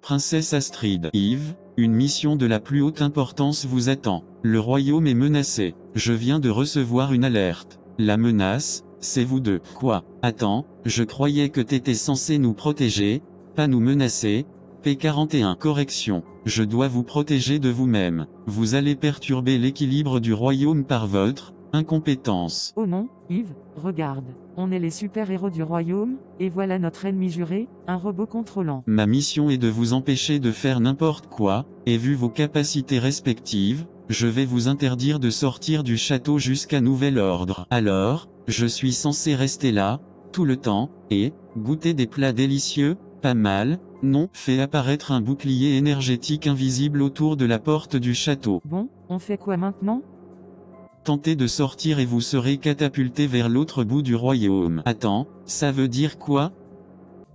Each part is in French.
Princesse Astrid. Yves, une mission de la plus haute importance vous attend. Le royaume est menacé. Je viens de recevoir une alerte. La menace, c'est vous deux. Quoi? Attends, je croyais que t'étais censé nous protéger, pas nous menacer. P41. Correction. Je dois vous protéger de vous-même. Vous allez perturber l'équilibre du royaume par votre incompétence. Oh non, Yves, regarde. On est les super-héros du royaume, et voilà notre ennemi juré, un robot contrôlant. Ma mission est de vous empêcher de faire n'importe quoi, et vu vos capacités respectives, je vais vous interdire de sortir du château jusqu'à nouvel ordre. Alors, je suis censé rester là, tout le temps, et goûter des plats délicieux, pas mal. Non, fait apparaître un bouclier énergétique invisible autour de la porte du château. Bon, on fait quoi maintenant? Tentez de sortir et vous serez catapulté vers l'autre bout du royaume. Attends, ça veut dire quoi?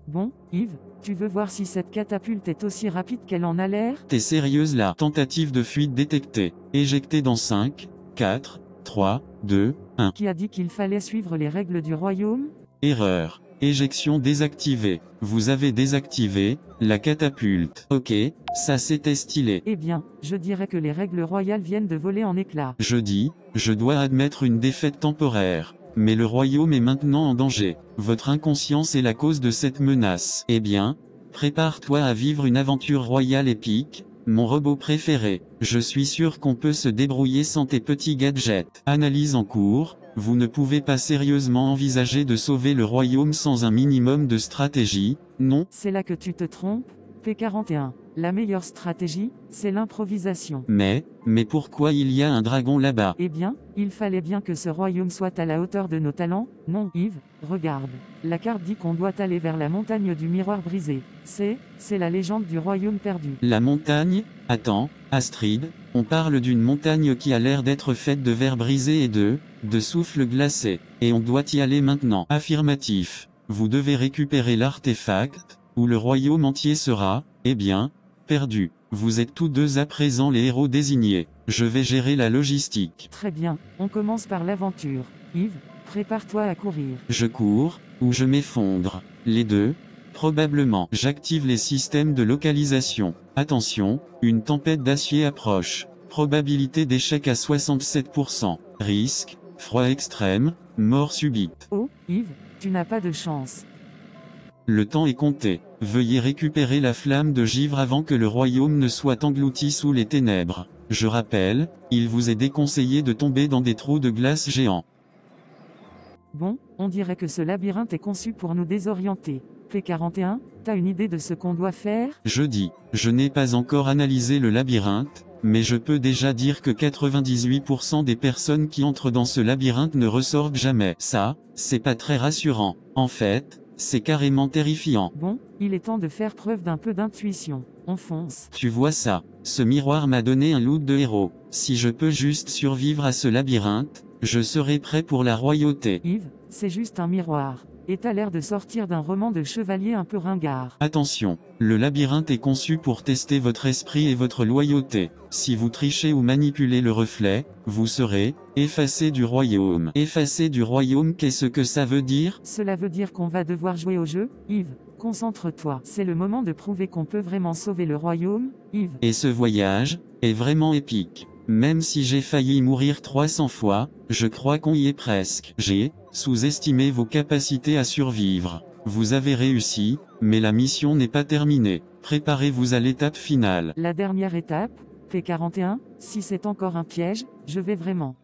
Bon, Yves, tu veux voir si cette catapulte est aussi rapide qu'elle en a l'air? T'es sérieuse là? Tentative de fuite détectée. Éjectée dans 5, 4, 3, 2, 1. Qui a dit qu'il fallait suivre les règles du royaume? Erreur. Éjection désactivée. Vous avez désactivé la catapulte. Ok, ça c'était stylé. Eh bien, je dirais que les règles royales viennent de voler en éclats. Je dois admettre une défaite temporaire. Mais le royaume est maintenant en danger. Votre inconscience est la cause de cette menace. Eh bien, prépare-toi à vivre une aventure royale épique, mon robot préféré. Je suis sûr qu'on peut se débrouiller sans tes petits gadgets. Analyse en cours. Vous ne pouvez pas sérieusement envisager de sauver le royaume sans un minimum de stratégie, non? C'est là que tu te trompes, P41. La meilleure stratégie, c'est l'improvisation. Mais pourquoi il y a un dragon là-bas? Eh bien, il fallait bien que ce royaume soit à la hauteur de nos talents. Non, Yves, regarde. La carte dit qu'on doit aller vers la montagne du miroir brisé. C'est la légende du royaume perdu. La montagne? Attends, Astrid, on parle d'une montagne qui a l'air d'être faite de verre brisé et de souffle glacé. Et on doit y aller maintenant. Affirmatif. Vous devez récupérer l'artefact, ou le royaume entier sera, eh bien, perdu. Vous êtes tous deux à présent les héros désignés. Je vais gérer la logistique. Très bien, on commence par l'aventure. Yves, prépare-toi à courir. Je cours, ou je m'effondre. Les deux? Probablement. J'active les systèmes de localisation. Attention, une tempête d'acier approche. Probabilité d'échec à 67%. Risque, froid extrême, mort subite. Oh, Yves, tu n'as pas de chance. Le temps est compté. Veuillez récupérer la flamme de givre avant que le royaume ne soit englouti sous les ténèbres. Je rappelle, il vous est déconseillé de tomber dans des trous de glace géants. Bon, on dirait que ce labyrinthe est conçu pour nous désorienter. P41, t'as une idée de ce qu'on doit faire? Je n'ai pas encore analysé le labyrinthe, mais je peux déjà dire que 98% des personnes qui entrent dans ce labyrinthe ne ressortent jamais. Ça, c'est pas très rassurant. En fait, c'est carrément terrifiant. Bon, il est temps de faire preuve d'un peu d'intuition. On fonce. Tu vois ça? Ce miroir m'a donné un look de héros. Si je peux juste survivre à ce labyrinthe, je serai prêt pour la royauté. Yves, c'est juste un miroir. Et t'as l'air de sortir d'un roman de chevalier un peu ringard. Attention, le labyrinthe est conçu pour tester votre esprit et votre loyauté. Si vous trichez ou manipulez le reflet, vous serez effacé du royaume. Effacé du royaume, qu'est-ce que ça veut dire? Cela veut dire qu'on va devoir jouer au jeu, Yves. Concentre-toi. C'est le moment de prouver qu'on peut vraiment sauver le royaume, Yves. Et ce voyage est vraiment épique. Même si j'ai failli mourir 300 fois, je crois qu'on y est presque. J'ai sous-estimé vos capacités à survivre. Vous avez réussi, mais la mission n'est pas terminée. Préparez-vous à l'étape finale. La dernière étape, P41, si c'est encore un piège, je vais vraiment.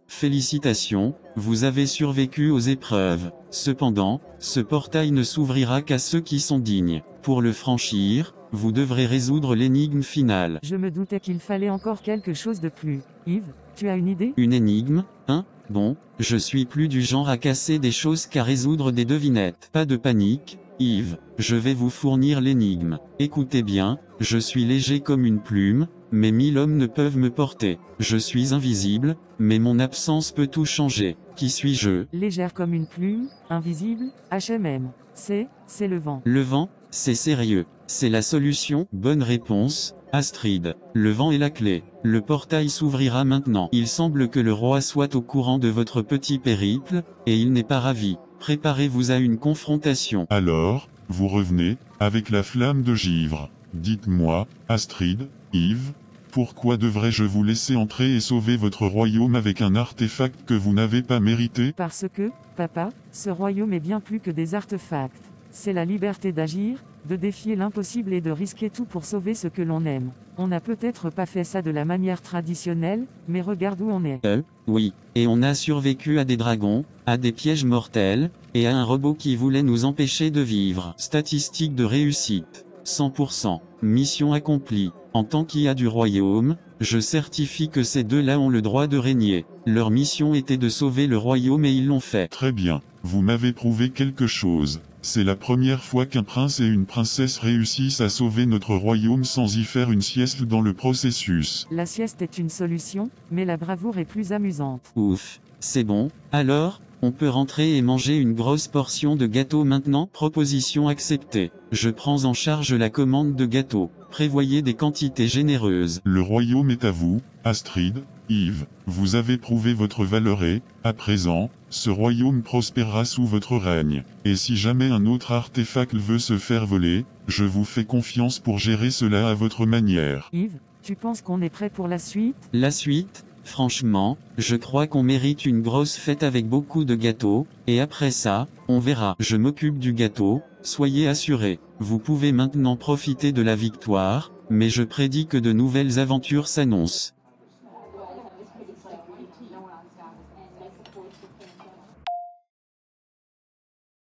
Félicitations, vous avez survécu aux épreuves. Cependant, ce portail ne s'ouvrira qu'à ceux qui sont dignes. Pour le franchir, vous devrez résoudre l'énigme finale. Je me doutais qu'il fallait encore quelque chose de plus. Yves, tu as une idée? Une énigme, hein? Bon, je suis plus du genre à casser des choses qu'à résoudre des devinettes. Pas de panique, Yves, je vais vous fournir l'énigme. Écoutez bien, je suis léger comme une plume, mais 1000 hommes ne peuvent me porter. Je suis invisible, mais mon absence peut tout changer. Qui suis-je? Légère comme une plume, invisible, HMM. C'est le vent. Le vent? C'est sérieux. C'est la solution? Bonne réponse, Astrid. Le vent est la clé. Le portail s'ouvrira maintenant. Il semble que le roi soit au courant de votre petit périple, et il n'est pas ravi. Préparez-vous à une confrontation. Alors, vous revenez, avec la flamme de givre. Dites-moi, Astrid, Yves, pourquoi devrais-je vous laisser entrer et sauver votre royaume avec un artefact que vous n'avez pas mérité? Parce que, papa, ce royaume est bien plus que des artefacts. C'est la liberté d'agir, de défier l'impossible et de risquer tout pour sauver ce que l'on aime. On n'a peut-être pas fait ça de la manière traditionnelle, mais regarde où on est. Oui, et on a survécu à des dragons, à des pièges mortels, et à un robot qui voulait nous empêcher de vivre. Statistique de réussite. 100%. Mission accomplie. En tant qu'IA du royaume, je certifie que ces deux-là ont le droit de régner. Leur mission était de sauver le royaume et ils l'ont fait. Très bien, vous m'avez prouvé quelque chose. C'est la première fois qu'un prince et une princesse réussissent à sauver notre royaume sans y faire une sieste dans le processus. La sieste est une solution, mais la bravoure est plus amusante. Ouf. C'est bon, alors, on peut rentrer et manger une grosse portion de gâteau maintenant? Proposition acceptée. Je prends en charge la commande de gâteau. Prévoyez des quantités généreuses. Le royaume est à vous, Astrid, Yves. Vous avez prouvé votre valeur et, à présent, ce royaume prospérera sous votre règne. Et si jamais un autre artefact veut se faire voler, je vous fais confiance pour gérer cela à votre manière. Yves, tu penses qu'on est prêt pour la suite? La suite? Franchement, je crois qu'on mérite une grosse fête avec beaucoup de gâteaux, et après ça, on verra. Je m'occupe du gâteau, soyez assurés. Vous pouvez maintenant profiter de la victoire, mais je prédis que de nouvelles aventures s'annoncent.